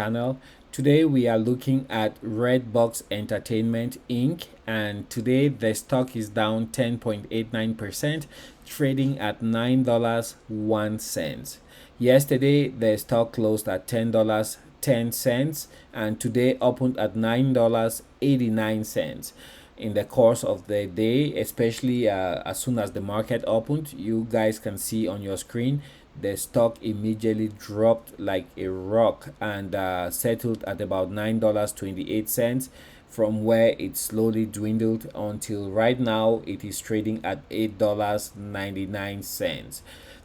channel. Today we are looking at Redbox Entertainment Inc. and today the stock is down 10.89%, trading at $9.01. Yesterday the stock closed at $10.10 and today opened at $9.89. In the course of the day, especially as soon as the market opened, you guys can see on your screen the stock immediately dropped like a rock and settled at about $9.28, from where it slowly dwindled until right now it is trading at $8.99.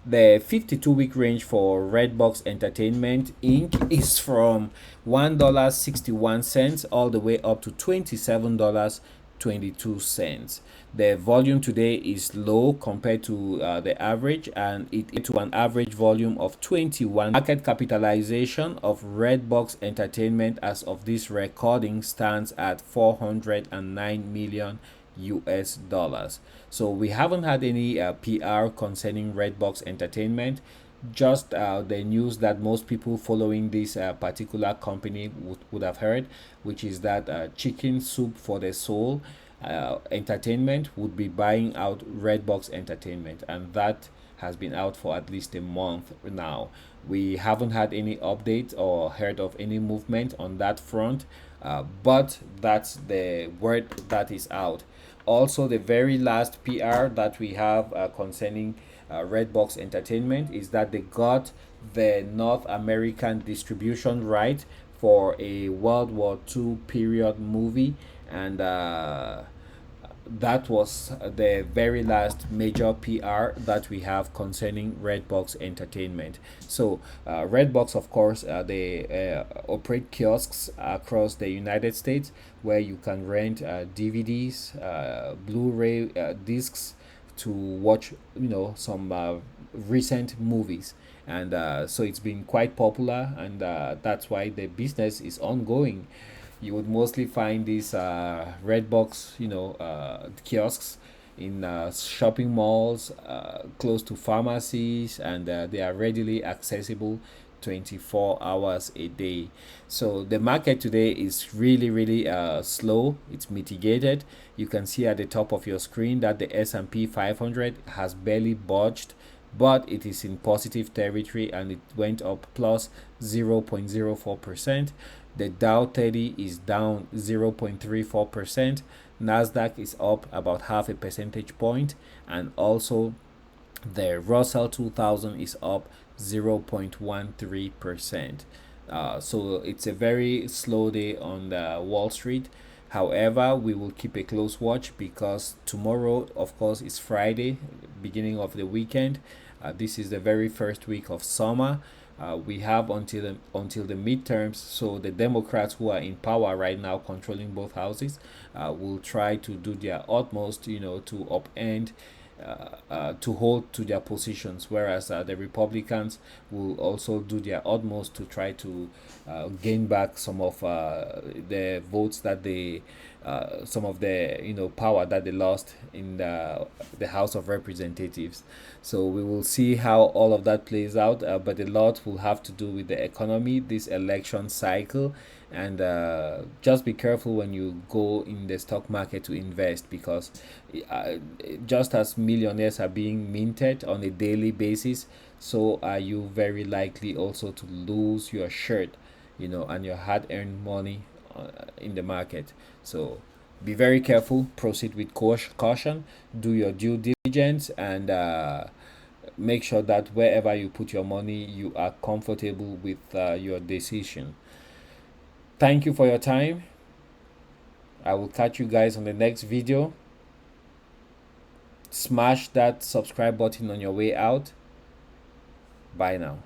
The 52-week range for Redbox Entertainment Inc. is from $1.61 all the way up to $27.22. The volume today is low compared to the average, and it to an average volume of 21. Market capitalization of Redbox Entertainment as of this recording stands at 409 million US dollars. So we haven't had any PR concerning Redbox Entertainment, just the news that most people following this particular company would have heard, which is that Chicken Soup for the Soul Entertainment would be buying out Redbox Entertainment, and that has been out for at least a month now. We haven't had any update or heard of any movement on that front, but that's the word that is out. Also, the very last PR that we have concerning Redbox Entertainment is that they got the North American distribution right for a World War II period movie, and that was the very last major PR that we have concerning Redbox Entertainment. So, Redbox, of course, they operate kiosks across the United States where you can rent DVDs, Blu-ray discs to watch, some recent movies. And so it's been quite popular, and that's why the business is ongoing. You would mostly find these Redbox, kiosks in shopping malls, close to pharmacies, and they are readily accessible 24 hours a day. So the market today is really, really slow. It's mitigated. You can see at the top of your screen that the S&P 500 has barely budged, but it is in positive territory and it went up plus 0.04%. The Dow 30 is down 0.34%. Nasdaq is up about half a percentage point, and also the Russell 2000 is up 0.13%. So it's a very slow day on the Wall Street. However, we will keep a close watch because tomorrow, of course, is Friday, beginning of the weekend. This is the very first week of summer. We have until the midterms, so the Democrats who are in power right now, controlling both houses, will try to do their utmost, to upend, to hold to their positions, whereas the Republicans will also do their utmost to try to gain back some of the votes that they, some of the power that they lost in the House of Representatives. So we will see how all of that plays out, but a lot will have to do with the economy this election cycle, and just be careful when you go in the stock market to invest, because just as millionaires are being minted on a daily basis, so are you very likely also to lose your shirt, and your hard-earned money in the market. So be very careful, proceed with caution, do your due diligence, and make sure that wherever you put your money, you are comfortable with your decision. Thank you for your time. I will catch you guys on the next video. Smash that subscribe button on your way out. Bye now.